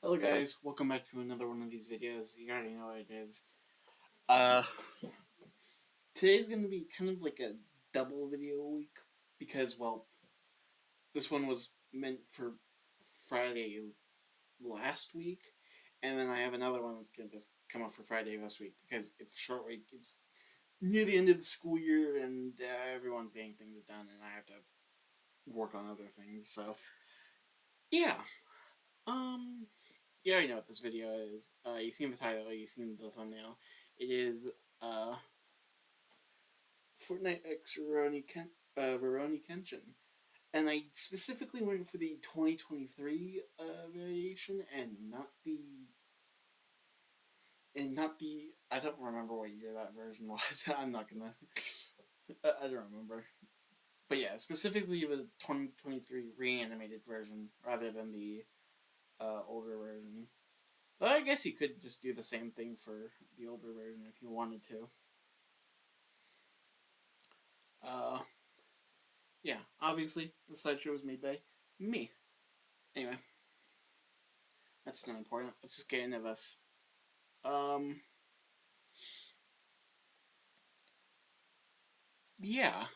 Hello guys, welcome back to another one of these videos. You already know what it is. Uh, Today's gonna be kind of like a double video week because, well, this one was meant for Friday last week, and then I have another one that's gonna just come up for Friday this week because it's a short week. It's near the end of the school year, and everyone's getting things done, and I have to work on other things. So, yeah. Um, You already know what this video is. You've seen the title, you've seen the thumbnail. It is Fortnite x Rurouni Kenshin. And I specifically went for the 2023 variation and not the I don't remember what year that version was. I'm not gonna I don't remember. But yeah, specifically the 2023 reanimated version rather than the older version. But I guess you could just do the same thing for the older version if you wanted to. Uh, yeah, obviously, the slideshow was made by me. Anyway, that's not important. Let's just get into this. Yeah.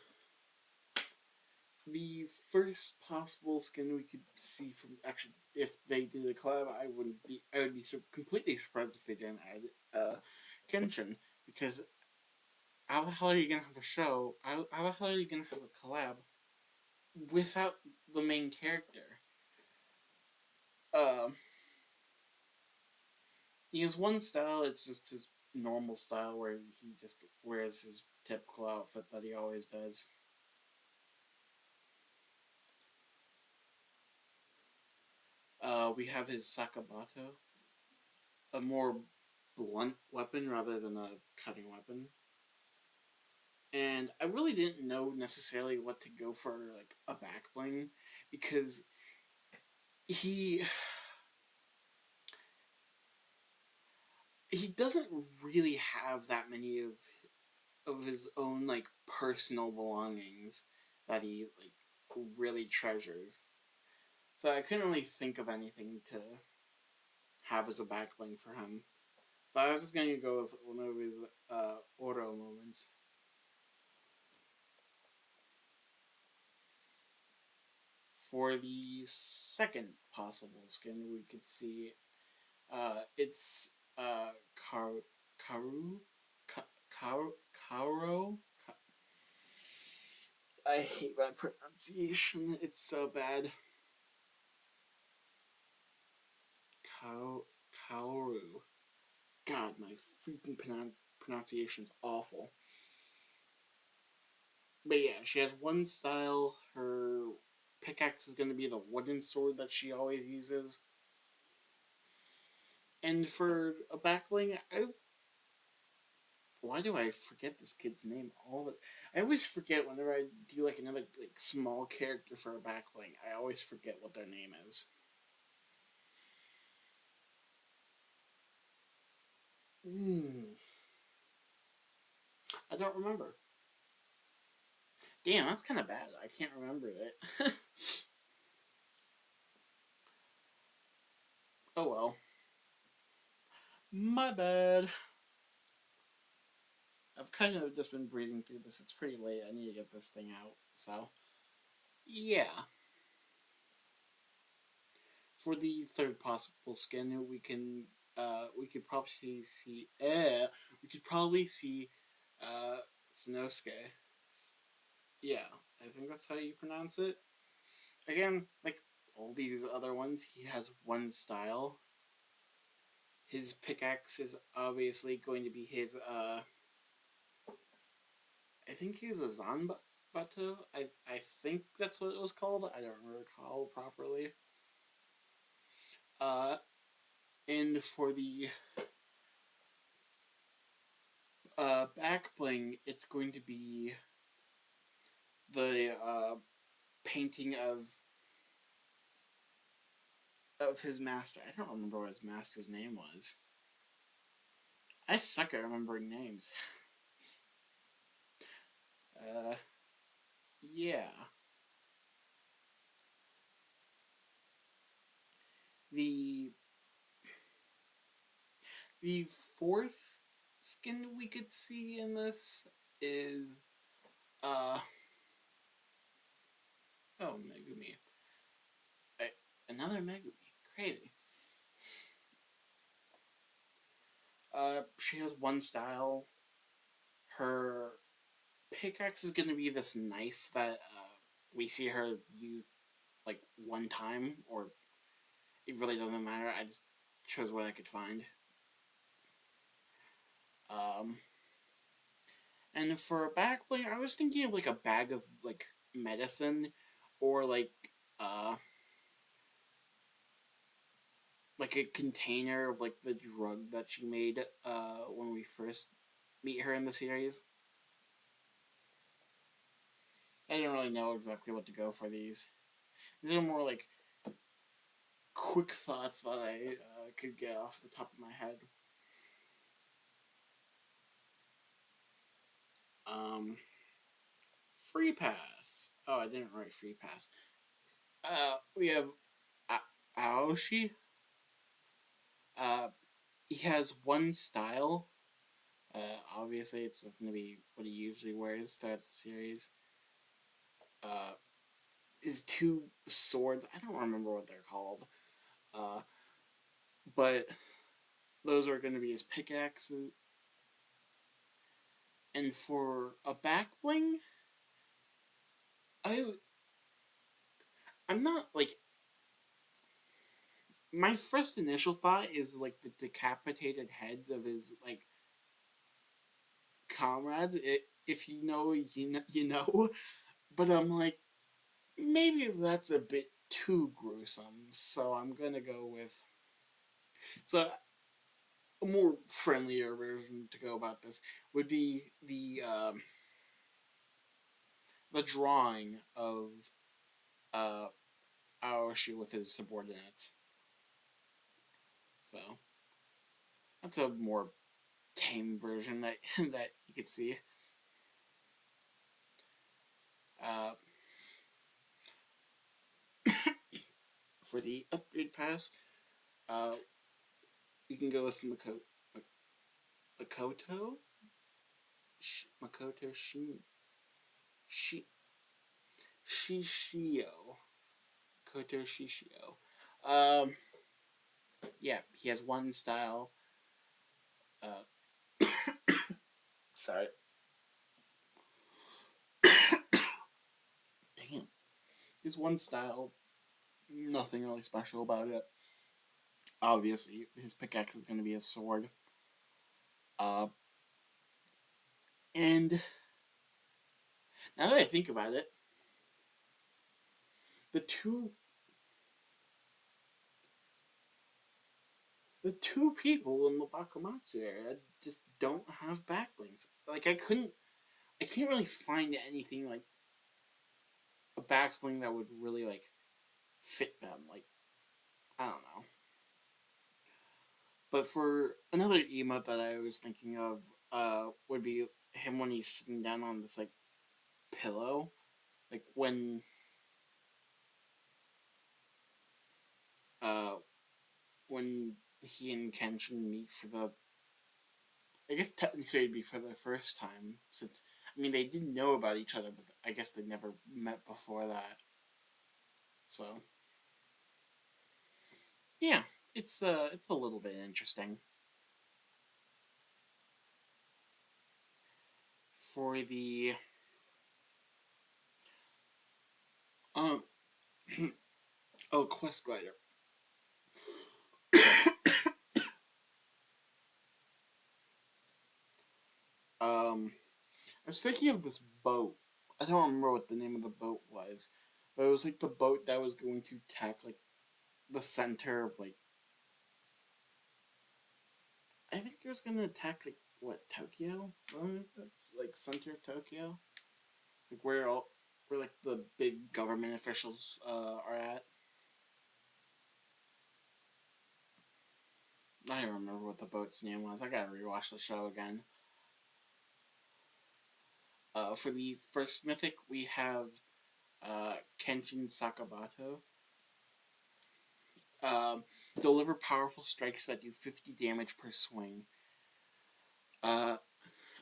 The first possible skin we could see from actually, if they did a collab, I would be completely surprised if they didn't add Kenshin, because how the hell are you gonna have a show? How the hell are you gonna have a collab without the main character? Um, he has one style. It's just his normal style where he just wears his typical outfit that he always does. We have his sakabato, a more blunt weapon rather than a cutting weapon. And I really didn't know necessarily what to go for, like a back bling, because he he doesn't really have that many of his own like personal belongings that he like really treasures. So I couldn't really think of anything to have as a back bling for him. So I was just going to go with one of his Oro moments. For the second possible skin, we could see it's Karu, Karu, Karu, Kaoru. I hate my pronunciation. It's so bad. Kaoru. God, my freaking pronunciation's awful. But yeah, she has one style. Her pickaxe is going to be the wooden sword that she always uses. And for a backbling, why do I forget this kid's name I always forget whenever I do like another like small character for a backbling. I always forget what their name is. I don't remember. Damn, that's kind of bad. I can't remember it. Oh well. My bad. I've kind of just been breezing through this. It's pretty late. I need to get this thing out. So, yeah. For the third possible skin, we could probably see Sanosuke. Yeah, I think that's how you pronounce it. Again, like all these other ones, he has one style. His pickaxe is obviously going to be his I think he's a Zanbato. I think that's what it was called. I don't recall properly. Uh, and for the back bling, it's going to be the painting of his master. I don't remember what his master's name was. I suck at remembering names. Yeah. The The fourth skin we could see in this is oh, Megumi. I, another Megumi. Crazy. She has one style. Her pickaxe is gonna be this knife that we see her use like one time, or it really doesn't matter. I just chose what I could find. Um, and for a back bling, I was thinking of like a bag of like medicine, or uh like a container of like the drug that she made when we first meet her in the series. I didn't really know exactly what to go for these. These are more like quick thoughts that I could get off the top of my head. Um, Free pass. Oh, I didn't write free pass. We have aoshi. Uh, he has one style. Obviously, it's going to be what he usually wears throughout the series. Uh, his two swords. I don't remember what they're called. Uh, but those are going to be his pickaxes. And for a back bling, I I'm not like my first initial thought is like the decapitated heads of his like comrades. If you know, you know. But I'm like, maybe that's a bit too gruesome. So I'm gonna go with so a more friendlier version to go about this would be the drawing of uh Aoshi with his subordinates. So that's a more tame version that that you could see. Uh, for the upgrade pass, uh, you can go with Makoto, Makoto Shi, Shishio, Koto Shishio. Um, yeah, he has one style. Uh, sorry, damn, he has one style. Nothing really special about it. Obviously, his pickaxe is going to be a sword. Uh, and now that I think about it, the two the two people in the Bakumatsu area just don't have backlinks. Like I can't really find anything like a backbling that would really like fit them. Like I don't know. But for another emote that I was thinking of, would be him when he's sitting down on this like pillow, like uh when he and Kenshin meet for the. I guess technically it'd be for the first time since I mean they didn't know about each other, but I guess they never met before that. So yeah, it's a little bit interesting. For the um oh quest glider. I was thinking of this boat. I don't remember what the name of the boat was, but it was like the boat that was going to attack like the center of like I think it was going to attack like what Tokyo. That's like center of Tokyo, like where like the big government officials are at. I don't remember what the boat's name was. I gotta rewatch the show again. For the first mythic, we have Kenshin Sakabato. Deliver powerful strikes that do 50 damage per swing. Uh,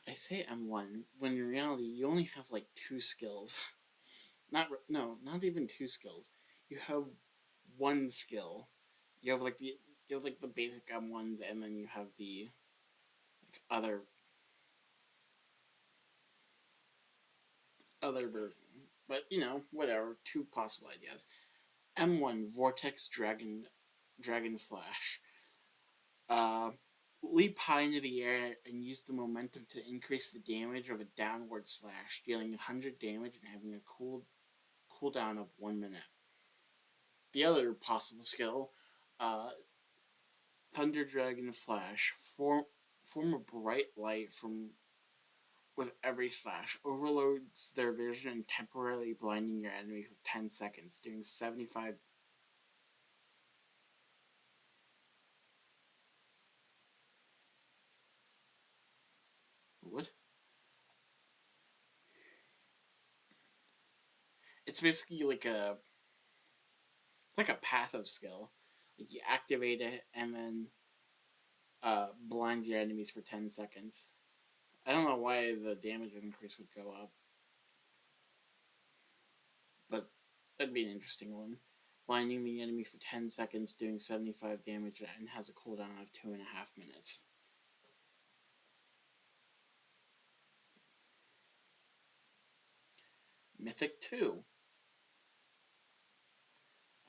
I say M1 when in reality you only have like two skills. Not even two skills. You have one skill. You have like the you have like the basic M1s, and then you have the like, other version. But whatever. Two possible ideas. M1 Vortex Dragon Flash. Uh, Leap high into the air and use the momentum to increase the damage of a downward slash, dealing 100 damage and having a cooldown of 1 minute. The other possible skill, uh, Thunder Dragon Flash. Form a bright light from with every slash. Overloads their vision and temporarily blinding your enemy for 10 seconds, doing 75. What? It's basically like a. It's like a passive skill. Like you activate it and then blinds your enemies for 10 seconds. I don't know why the damage increase would go up, but that'd be an interesting one. Blinding the enemy for 10 seconds, doing 75 damage, and has a cooldown of 2.5 minutes. Mythic 2.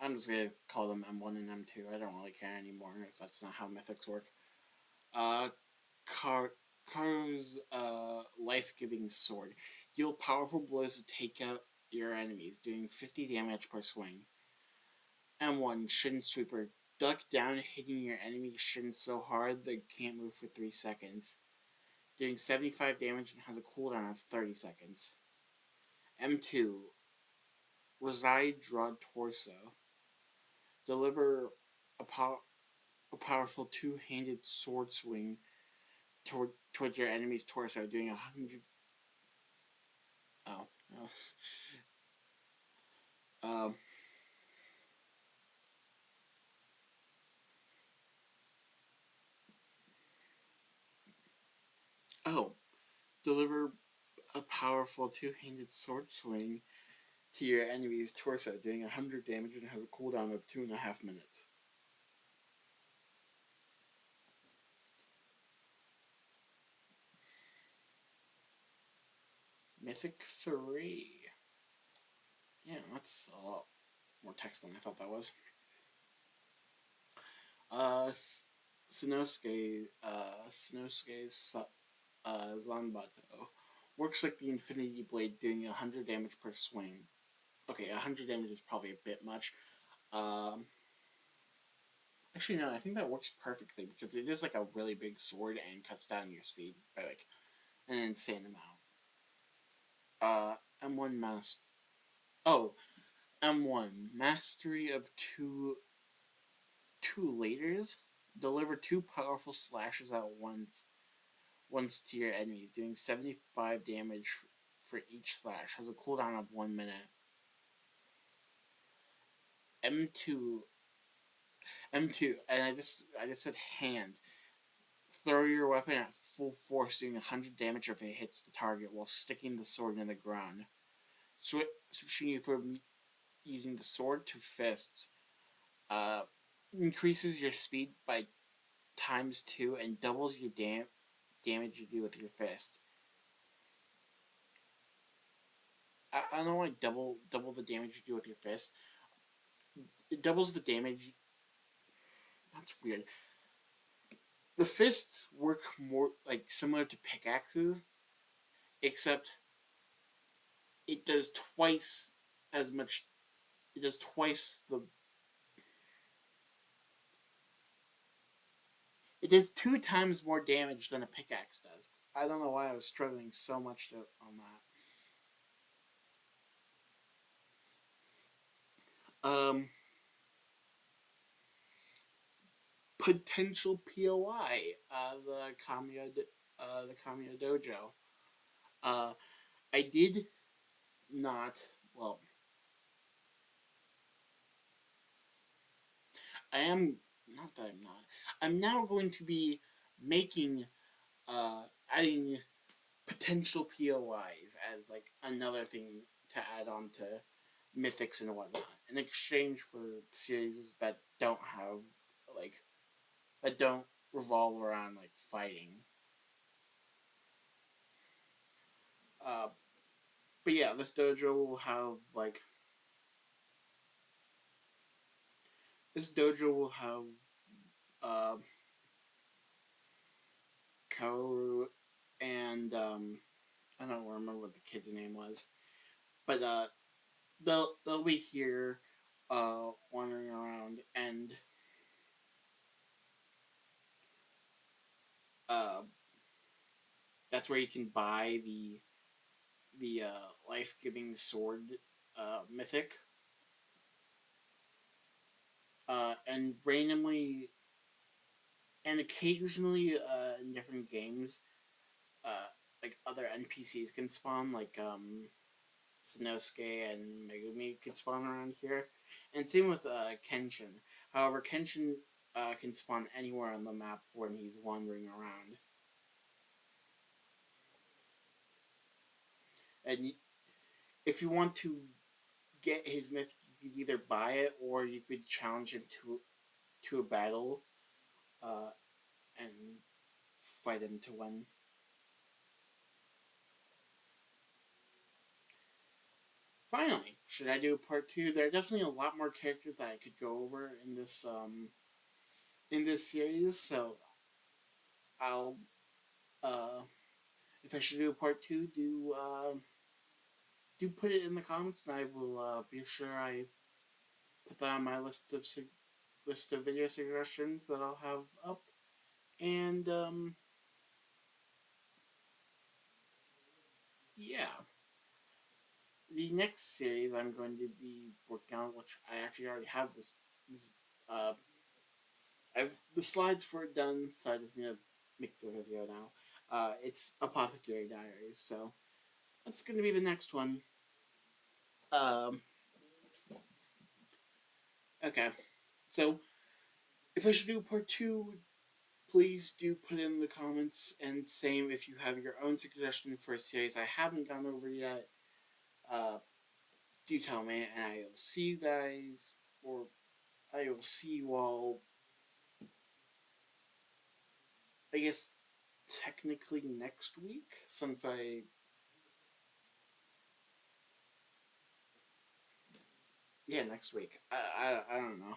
I'm just going to call them M1 and M2. I don't really care anymore if that's not how mythics work. Uh, Kaoru's life-giving sword. Deal powerful blows to take out your enemies, doing 50 damage per swing. M1 Shin Sweeper. Duck down, hitting your enemy's shin so hard they can't move for 3 seconds, doing 75 damage and has a cooldown of 30 seconds. M2 Reside Draw Torso. Deliver a powerful two-handed sword swing towards your enemy's torso, doing 100. Oh, no. Um, oh, deliver a powerful two-handed sword swing to your enemy's torso, doing 100 damage and has a cooldown of 2.5 minutes. Mythic 3. Yeah, that's a lot more text than I thought that was. Sanosuke's Zanbato works like the Infinity Blade, doing 100 damage per swing. Okay, 100 damage is probably a bit much. Um, Actually, no, I think that works perfectly because it is like a really big sword and cuts down your speed by like an insane amount. M1 Master. Oh, M1 Mastery of two laters. Deliver two powerful slashes at once to your enemies, doing 75 damage for each slash. Has a cooldown of 1 minute. M2 M2, and I just said hands. Throw your weapon at full force, doing 100 damage if it hits the target while sticking the sword in the ground. Switching you from using the sword to fists uh, increases your speed by times 2 and doubles your damage you do with your fist. I don't know why double the damage you do with your fist. It doubles the damage. That's weird. The fists work more like similar to pickaxes, except it does twice as much. It does twice the. It does 2 times more damage than a pickaxe does. I don't know why I was struggling so much on that. Potential POI. The Kamiya Dojo. Uh, I did not. Well, I am not that I'm not. I'm now going to be making adding potential POIs as like another thing to add on to mythics and whatnot in exchange for series that don't have like that don't revolve around like fighting. Uh, but yeah, this dojo will have like this dojo will have uh, kaoru and I don't remember what the kid's name was, but they'll be here wandering around, and uh, that's where you can buy the life giving sword mythic, and randomly and occasionally in different games, uh, like other NPCs can spawn, like Sanosuke and Megumi could spawn around here, and same with Kenshin. However, Kenshin can spawn anywhere on the map when he's wandering around, and if you want to get his myth, you could either buy it or you could challenge him to a battle, uh, and fight him to win. Finally, should I do a part two? There are definitely a lot more characters that I could go over in this series, so I'll if I should do a part two, do put it in the comments, and I will be sure I put that on my list of video suggestions that I'll have up. And yeah, the next series I'm going to be working on, which I actually already have this uh, I've the slides for it done, so I just need to make the video now. It's Apothecary Diaries, so that's going to be the next one. Um, okay, so if I should do part two, please do put in the comments, and same if you have your own suggestion for a series I haven't gone over yet. Uh, do tell me, and I will see you guys, or I will see you all. I guess technically next week, since next week. I don't know.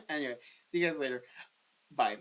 Anyway, see you guys later. Bye.